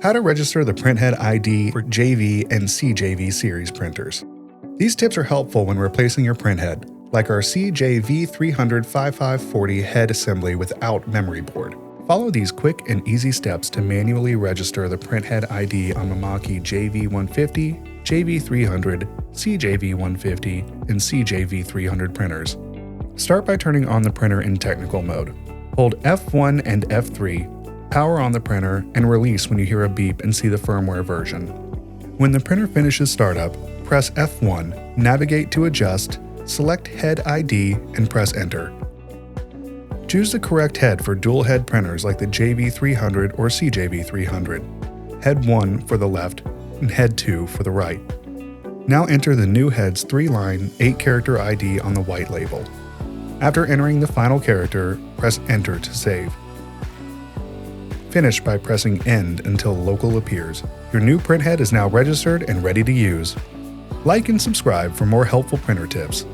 How to register the printhead ID for JV and CJV series printers. These tips are helpful when replacing your printhead, like our CJV 300-5540 head assembly without memory board. Follow these quick and easy steps to manually register the printhead ID on Mimaki JV 150, JV 300, CJV 150, and CJV 300 printers. Start by turning on the printer in technical mode. Hold F1 and F3, power on the printer, and release when you hear a beep and see the firmware version. When the printer finishes startup, press F1, navigate to adjust, select Head ID, and press Enter. Choose the correct head for dual head printers like the JV 300 or CJV 300. Head 1 for the left and Head 2 for the right. Now enter the new head's 3-line, 8-character ID on the white label. After entering the final character, press Enter to save. Finish by pressing End until local appears. Your new printhead is now registered and ready to use. Like and subscribe for more helpful printer tips.